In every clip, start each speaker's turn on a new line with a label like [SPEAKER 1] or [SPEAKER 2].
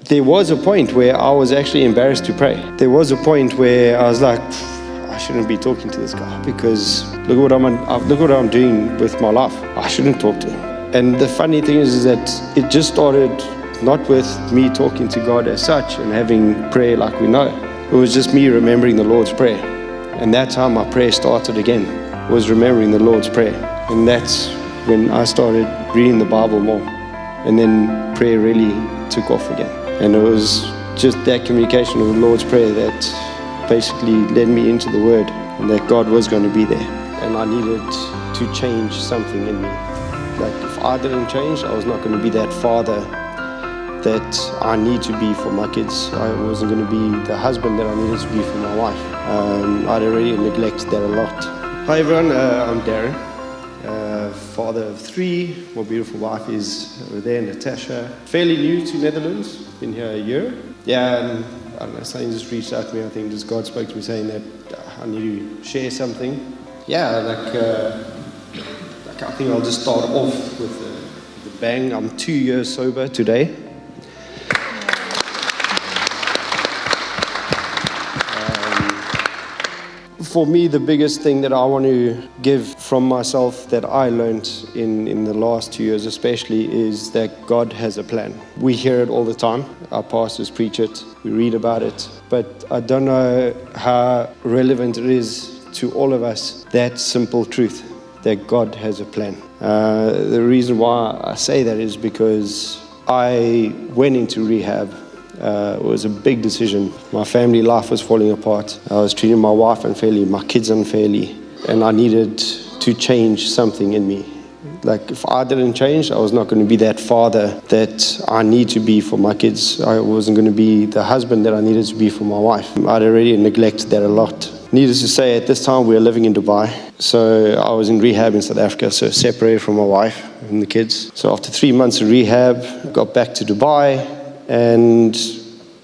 [SPEAKER 1] There was a point where I was actually embarrassed to pray. There was a point where I was like, I shouldn't be talking to this guy because look what I'm doing with my life. I shouldn't talk to him. And the funny thing is that it just started not with me talking to God as such and having prayer like we know. It was just me remembering the Lord's Prayer. And that's how my prayer started again, was remembering the Lord's Prayer. And that's when I started reading the Bible more. And then prayer really took off again. And it was just that communication of the Lord's Prayer that basically led me into the Word, and that God was going to be there. And I needed to change something in me. Like if I didn't change, I was not going to be that father that I need to be for my kids. I wasn't going to be the husband that I needed to be for my wife. I'd already neglected that a lot. Hi everyone, I'm Darren. Father of 3. My beautiful wife is over there, Natasha. Fairly new to Netherlands, been here a year. Yeah, and I don't know, something just reached out to me. I think just God spoke to me saying that I need to share something. Yeah, like I think I'll just start off with the bang. I'm 2 years sober today. For me, the biggest thing that I want to give from myself that I learned in the last 2 years especially is that God has a plan. We hear it all the time. Our pastors preach it. We read about it. But I don't know how relevant it is to all of us, that simple truth, that God has a plan. The reason why I say that is because I went into rehab. It was a big decision. My family life was falling apart. I was treating my wife unfairly, my kids unfairly, and I needed to change something in me. Like if I didn't change, I was not going to be that father that I need to be for my kids. I wasn't going to be the husband that I needed to be for my wife. I'd already neglected that a lot. Needless to say, at this time we were living in Dubai. So I was in rehab in South Africa, so separated from my wife and the kids. So after 3 months of rehab, I got back to Dubai. And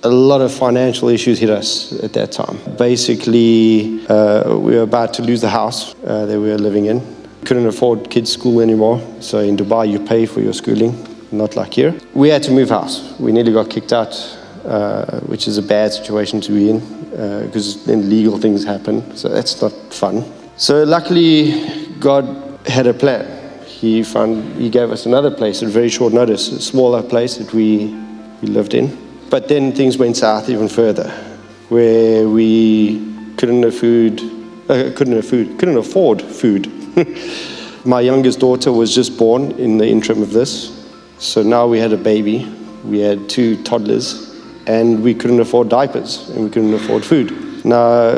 [SPEAKER 1] a lot of financial issues hit us at that time. Basically, we were about to lose the house that we were living in. Couldn't afford kids' school anymore. So in Dubai, you pay for your schooling, not like here. We had to move house. We nearly got kicked out, which is a bad situation to be in, because then legal things happen. So that's not fun. So luckily, God had a plan. He gave us another place at very short notice, a smaller place that we lived in. But then things went south even further, where we couldn't afford food. My youngest daughter was just born in the interim of this. So now we had a baby, we had 2 toddlers, and we couldn't afford diapers, and we couldn't afford food. Now,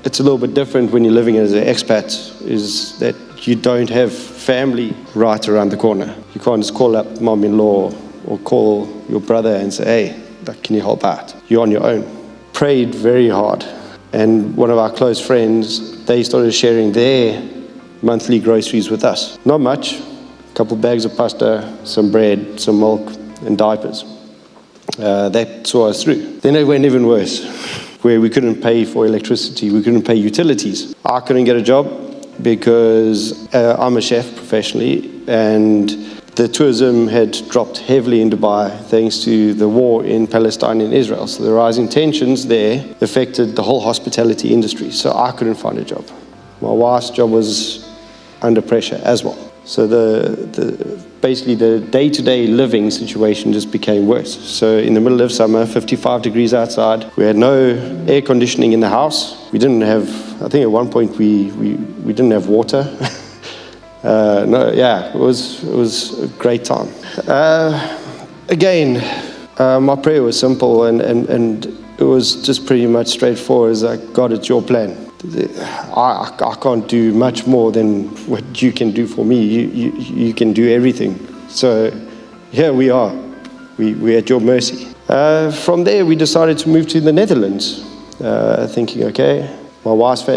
[SPEAKER 1] it's a little bit different when you're living as an expat, is that you don't have family right around the corner. You can't just call up mom-in-law or call your brother and say, hey, can you help out? You're on your own. Prayed very hard. And one of our close friends, they started sharing their monthly groceries with us. Not much. A couple bags of pasta, some bread, some milk, and diapers. That saw us through. Then it went even worse, where we couldn't pay for electricity. We couldn't pay utilities. I couldn't get a job because I'm a chef professionally, and the tourism had dropped heavily in Dubai thanks to the war in Palestine and Israel. So the rising tensions there affected the whole hospitality industry. So I couldn't find a job. My wife's job was under pressure as well. So basically the day-to-day living situation just became worse. So in the middle of summer, 55 degrees outside, we had no air conditioning in the house. We didn't have, I think at one point we didn't have water. It was a great time. My prayer was simple and it was just pretty much straightforward. It's like, God, it's your plan. I can't do much more than what you can do for me. You can do everything. So here we are. We're at your mercy. From there, we decided to move to the Netherlands, thinking, okay, my wife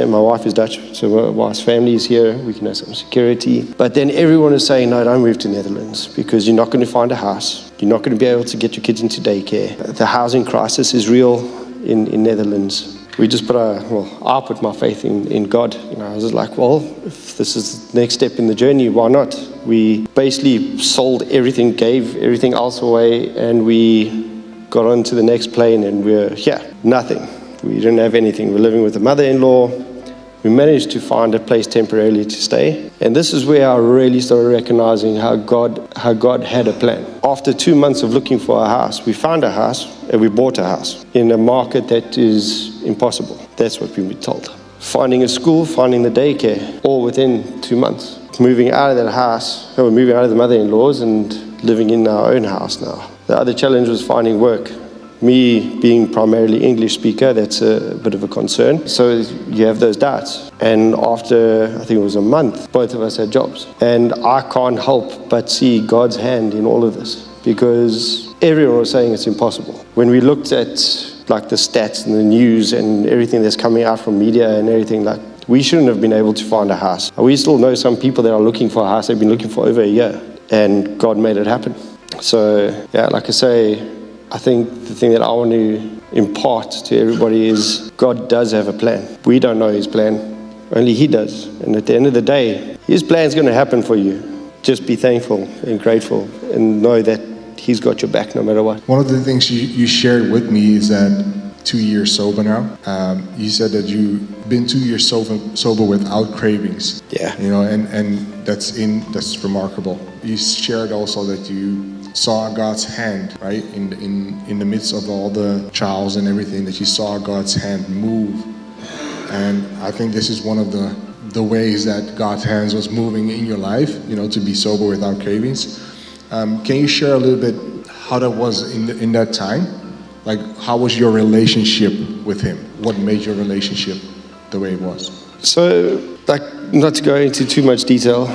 [SPEAKER 1] is Dutch, so my wife's family is here, we can have some security. But then everyone is saying, no, don't move to Netherlands, because you're not going to find a house. You're not going to be able to get your kids into daycare. The housing crisis is real in Netherlands. We just I put my faith in God. I was like, well, if this is the next step in the journey, why not? We basically sold everything, gave everything else away, and we got on to the next plane and we're nothing. We didn't have anything. We're living with a mother-in-law. We managed to find a place temporarily to stay. And this is where I really started recognizing how God had a plan. After 2 months of looking for a house, we found a house and we bought a house in a market that is impossible. That's what we were told. Finding a school, finding the daycare, all within 2 months. Moving out of that house, we're moving out of the mother-in-law's and living in our own house now. The other challenge was finding work. Me being primarily English speaker, that's a bit of a concern. So you have those doubts. And after, I think it was a month, both of us had jobs. And I can't help but see God's hand in all of this, because everyone was saying it's impossible. When we looked at like the stats and the news and everything that's coming out from media and everything, like, we shouldn't have been able to find a house. We still know some people that are looking for a house. They've been looking for over a year, and God made it happen. So like I say, I think the thing that I want to impart to everybody is God does have a plan. We don't know his plan. Only he does. And at the end of the day, his plan is going to happen for you. Just be thankful and grateful and know that he's got your back no matter what.
[SPEAKER 2] One of the things you shared with me is that 2 years sober now. You said that you've been 2 years sober without cravings.
[SPEAKER 1] Yeah.
[SPEAKER 2] And that's remarkable. You shared also that you saw God's hand, right, in the midst of all the trials and everything, that you saw God's hand move. And I think this is one of the ways that God's hands was moving in your life, to be sober without cravings. Can you share a little bit how that was in that time? Like, how was your relationship with him? What made your relationship the way it was?
[SPEAKER 1] So, not to go into too much detail,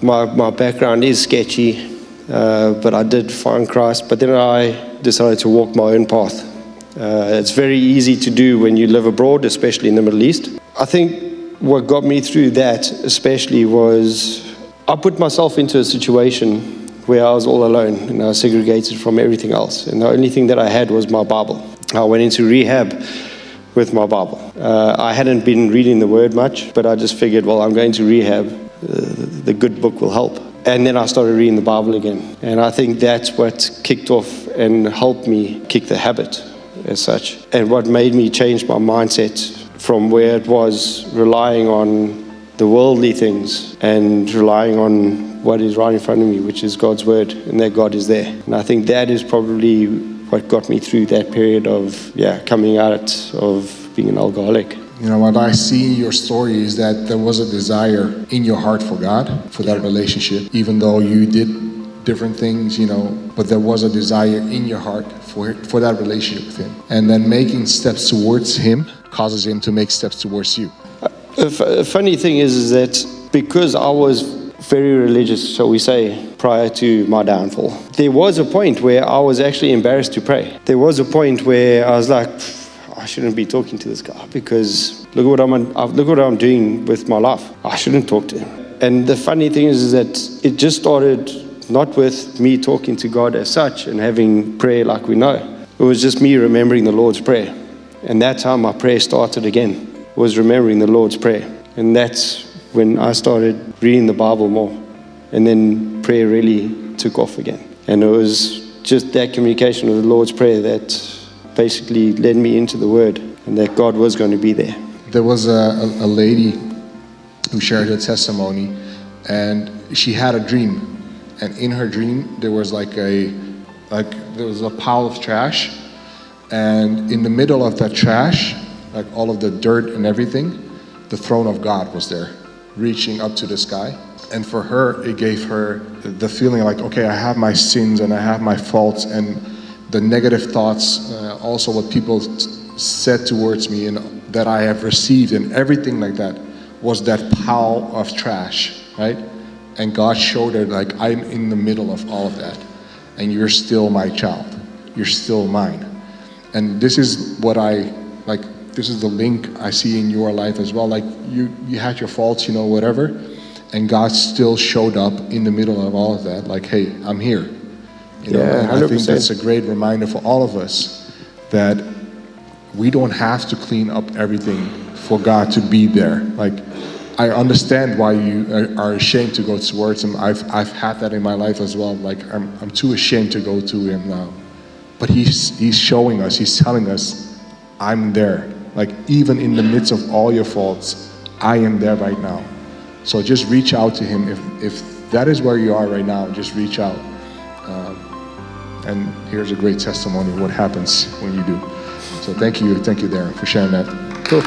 [SPEAKER 1] my background is sketchy. But I did find Christ, but then I decided to walk my own path. It's very easy to do when you live abroad, especially in the Middle East. I think what got me through that especially was I put myself into a situation where I was all alone and I was segregated from everything else. And the only thing that I had was my Bible. I went into rehab with my Bible. I hadn't been reading the Word much, but I just figured, well, I'm going to rehab. The good book will help. And then I started reading the Bible again. And I think that's what kicked off and helped me kick the habit as such. And what made me change my mindset from where it was relying on the worldly things and relying on what is right in front of me, which is God's Word, and that God is there. And I think that is probably what got me through that period of, coming out of being an alcoholic.
[SPEAKER 2] What I see in your story is that there was a desire in your heart for God, for that relationship, even though you did different things, but there was a desire in your heart for that relationship with him. And then making steps towards him causes him to make steps towards you.
[SPEAKER 1] A funny thing is that because I was very religious, shall we say, prior to my downfall, there was a point where I was actually embarrassed to pray. There was a point where I was like, I shouldn't be talking to this guy because look what I'm doing with my life. I shouldn't talk to him. And the funny thing is that it just started not with me talking to God as such and having prayer like we know. It was just me remembering the Lord's Prayer. And that's how my prayer started again, was remembering the Lord's Prayer. And that's when I started reading the Bible more. And then prayer really took off again. And it was just that communication with the Lord's Prayer that basically led me into the Word, and that God was going to be there.
[SPEAKER 2] There was a lady who shared her testimony, and she had a dream, and in her dream there was there was a pile of trash, and in the middle of that trash, like all of the dirt and everything, the throne of God was there, reaching up to the sky. And for her, it gave her the feeling like, okay, I have my sins and I have my faults and the negative thoughts, also what people said towards me and that I have received and everything like that was that pile of trash, right? And God showed her, like, I'm in the middle of all of that and you're still my child. You're still mine. And this is what this is the link I see in your life as well. Like you had your faults, whatever, and God still showed up in the middle of all of that. Like, hey, I'm here. And I think that's a great reminder for all of us that we don't have to clean up everything for God to be there. Like, I understand why you are ashamed to go towards him. I've had that in my life as well. Like, I'm too ashamed to go to him now. but he's showing us, he's telling us, I'm there. Like, even in the midst of all your faults, I am there right now. So just reach out to him. If that is where you are right now, just reach out. And here's a great testimony of what happens when you do. So thank you, Darren, for sharing that.
[SPEAKER 1] Cool.